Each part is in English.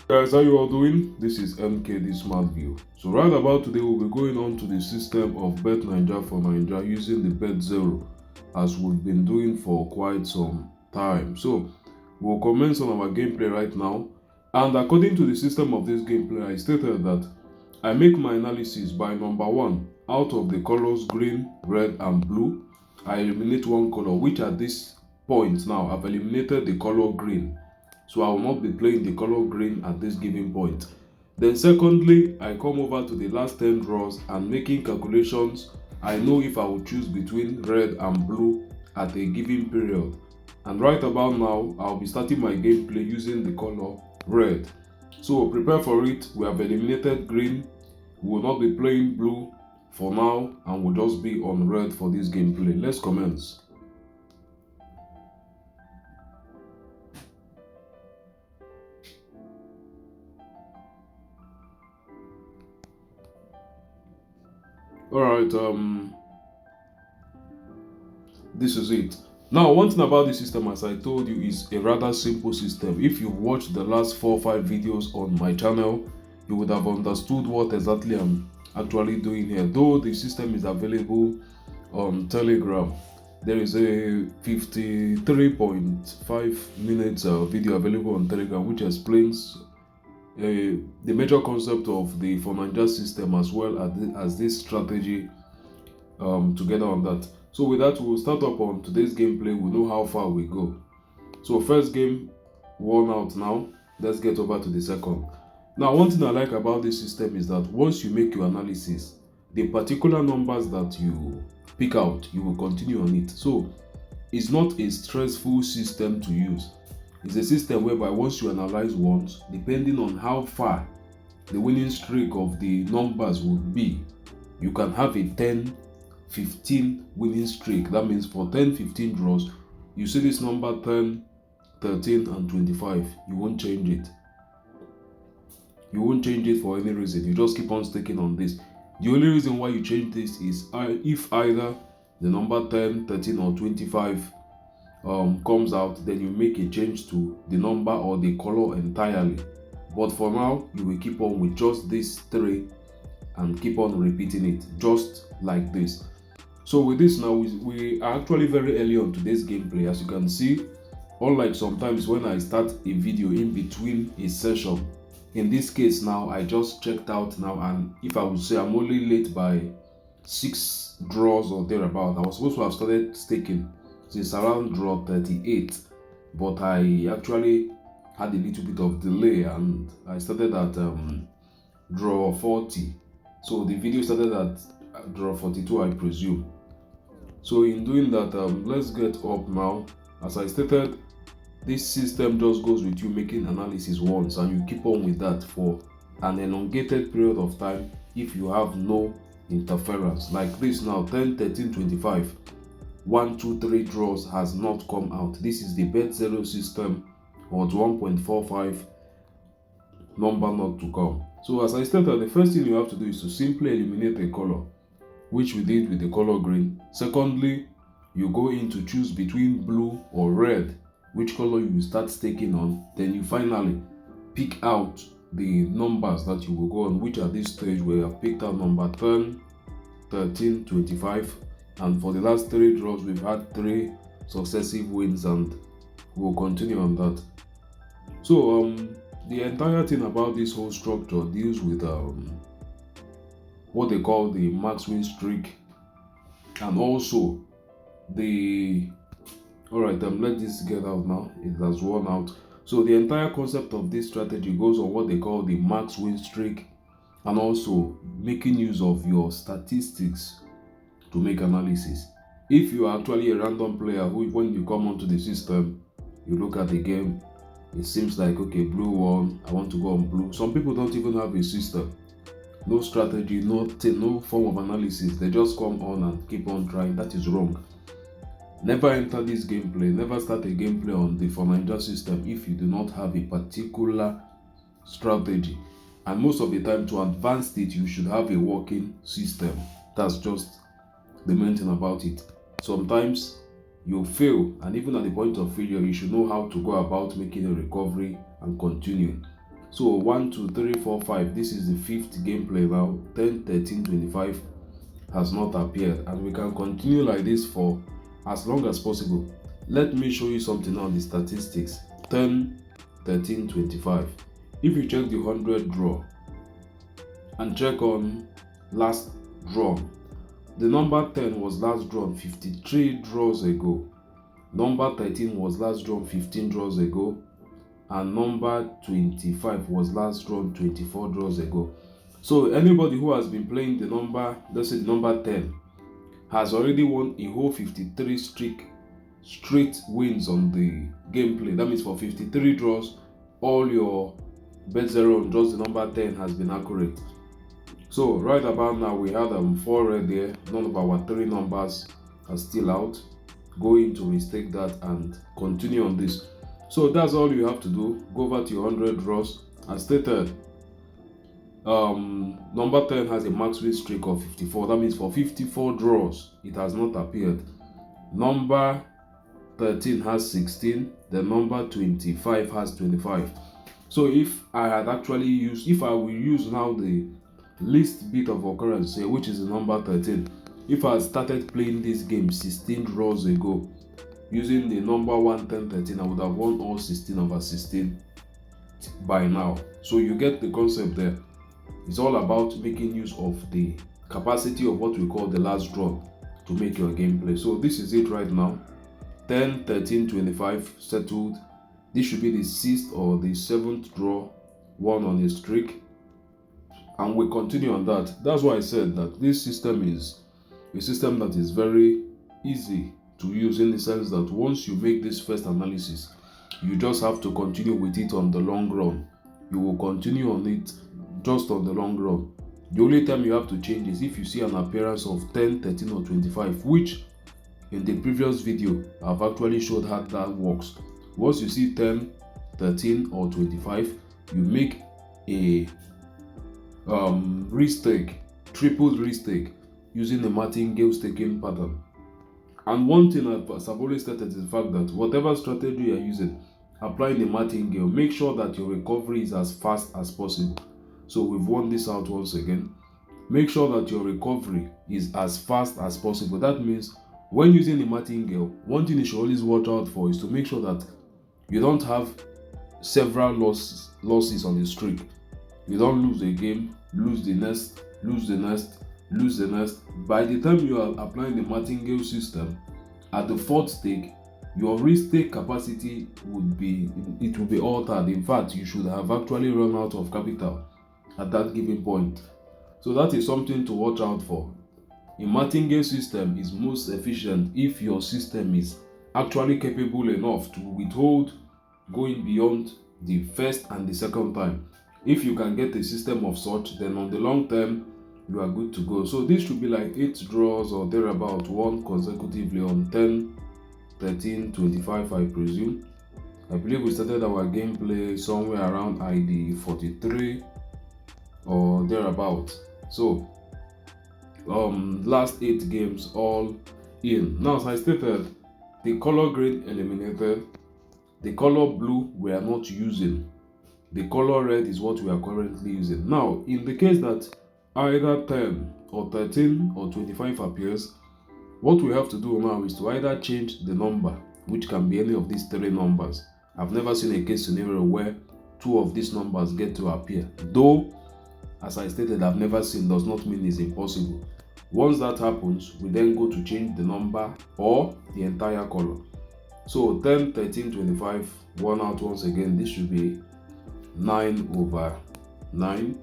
Guys, how you all doing? This is MK the Smart View. So right about today, we'll be going on to the system of Bet9ja for Naija using the Bet0 as we've been doing for quite some time. So we'll commence on our gameplay right now. And according to the system of this gameplay, I stated that I make my analysis by number one, out of the colors green, red, and blue, I eliminate one color, which at this point now I've eliminated the color green. So I will not be playing the color green at this given point. Then secondly, I come over to the last 10 draws and making calculations. I know if I will choose between red and blue at a given period. And right about now, I'll be starting my gameplay using the color red. So prepare for it. We have eliminated green. We will not be playing blue for now and we'll just be on red for this gameplay. Let's commence. Alright, this is it. Now, one thing about this system, as I told you, is a rather simple system. If you've watched the last 4 or 5 videos on my channel, you would have understood what exactly I'm actually doing here. Though the system is available on Telegram, there is a 53.5 minutes video available on Telegram which explains the major concept of the For9ja system as well as this strategy together on that. So with that, we'll start up on today's gameplay. We'll know how far we go. So first game worn out now. Let's get over to the second. Now, one thing I like about this system is that once you make your analysis, the particular numbers that you pick out, you will continue on it. So it's not a stressful system to use. It's a system whereby once you analyze once, depending on how far the winning streak of the numbers would be, you can have a 10-15 winning streak. That means for 10-15 draws, you see this number 10, 13, and 25. You won't change it. You won't change it for any reason. You just keep on sticking on this. The only reason why you change this is if either the number 10, 13, or 25 comes out, then you make a change to the number or the color entirely. But for now, you will keep on with just these three and keep on repeating it just like this. So with this now, we are actually very early on today's gameplay. As you can see, unlike sometimes when I start a video in between a session, in this case now I just checked out now, and if I would say I'm only late by 6 draws or thereabout. I was supposed to have started staking since around draw 38, but I actually had a little bit of delay and I started at draw 40. So the video started at draw 42, I presume. So in doing that, let's get up now. As I stated, this system just goes with you making analysis once and you keep on with that for an elongated period of time if you have no interference. Like this now, 10, 13, 25. 1, 2, 3 draws has not come out. This is the Bet0 system, or 1.45 number not to come. So as I stated, the first thing you have to do is to simply eliminate a color, which we did with the color green. Secondly, you go in to choose between blue or red, which color you will start staking on. Then you finally pick out the numbers that you will go on, which at this stage we have picked out number 10, 13, 25. And for the last 3 draws, we've had 3 successive wins and we'll continue on that. So the entire thing about this whole structure deals with what they call the max win streak, and also the alright, let this get out now. It has worn out. So the entire concept of this strategy goes on what they call the max win streak, and also making use of your statistics to make analysis. If you are actually a random player who, when you come onto the system, you look at the game, it seems like, okay, blue won, I want to go on blue. Some people don't even have a system, no strategy, nothing, no form of analysis. They just come on and keep on trying. That is wrong. Never enter this gameplay, never start a gameplay on the For9ja system if you do not have a particular strategy. And most of the time, to advance it, you should have a working system. That's just the main thing about it. Sometimes you fail, and even at the point of failure, you should know how to go about making a recovery and continue. So 1, 2, 3, 4, 5. This is the fifth gameplay now. 10, 13, 25 has not appeared, and we can continue like this for as long as possible. Let me show you something on the statistics. 10, 13, 25. If you check the 100 draw and check on last draw, the number 10 was last drawn 53 draws ago. Number 13 was last drawn 15 draws ago. And number 25 was last drawn 24 draws ago. So anybody who has been playing the number, let's say the number 10, has already won a whole 53 straight wins on the gameplay. That means for 53 draws, all your Bet9ja on just the number 10 has been accurate. So right about now we have 4 red there. None of our 3 numbers are still out. Go in to mistake that and continue on this. So that's all you have to do. Go over to your 100 draws. As stated, number 10 has a max win streak of 54. That means for 54 draws it has not appeared. Number 13 has 16. The number 25 has 25. So if I will use now the least bit of occurrence here, which is the number 13. If I started playing this game 16 draws ago using the number 1, 10, 13, I would have won all 16 over 16 by now. So you get the concept there. It's all about making use of the capacity of what we call the last draw to make your gameplay. So this is it right now. 10, 13, 25 settled. This should be the 6th or the 7th draw, one on a streak, and we continue on that. That's why I said that this system is a system that is very easy to use, in the sense that once you make this first analysis, you just have to continue with it on the long run. You will continue on it just on the long run. The only time you have to change is if you see an appearance of 10, 13 or 25, which in the previous video I've actually showed how that works. Once you see 10, 13 or 25, you make a restake, tripled restake, using the martingale staking pattern. And one thing as I've always stated is the fact that whatever strategy you're using, applying the martingale, make sure that your recovery is as fast as possible. So we've won this out once again. Make sure that your recovery is as fast as possible. That means when using the martingale, one thing you should always watch out for is to make sure that you don't have several losses on the streak. You don't lose a game, lose the next, lose the next, lose the next. By the time you are applying the martingale system, at the 4th stake, your restake capacity will be altered. In fact, you should have actually run out of capital at that given point. So that is something to watch out for. A martingale system is most efficient if your system is actually capable enough to withhold going beyond the first and the second time. If you can get a system of such, then on the long term you are good to go. So this should be like 8 draws or thereabout, one consecutively on 10, 13, 25, I presume. I believe we started our gameplay somewhere around ID 43 or thereabout. So last 8 games all in. Now, as I stated, the color green eliminated, the color blue we are not using, the color red is what we are currently using. Now, in the case that either 10 or 13 or 25 appears, what we have to do now is to either change the number, which can be any of these 3 numbers. I've never seen a case scenario where 2 of these numbers get to appear, though as I stated, I've never seen does not mean it's impossible. Once that happens, we then go to change the number or the entire color. So 10, 13, 25, one out once again. This should be 9 over 9.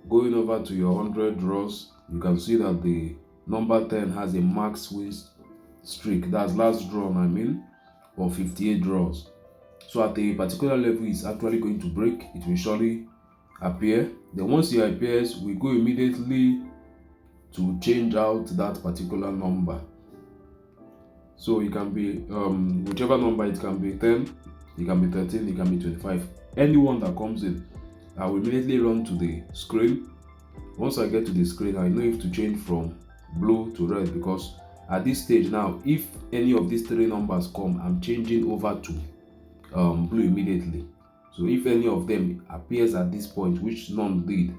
Going over to your 100 draws, you can see that the number 10 has a max win streak. That's last drawn, of 58 draws. So at a particular level, it's actually going to break. It will surely appear. Then once it appears, we go immediately to change out that particular number. So it can be whichever number. It can be 10, it can be 13, it can be 25. Anyone that comes in, I will immediately run to the screen. Once I get to the screen, I know if to change from blue to red, because at this stage now, if any of these 3 numbers come, I'm changing over to blue immediately. So if any of them appears at this point, which none did,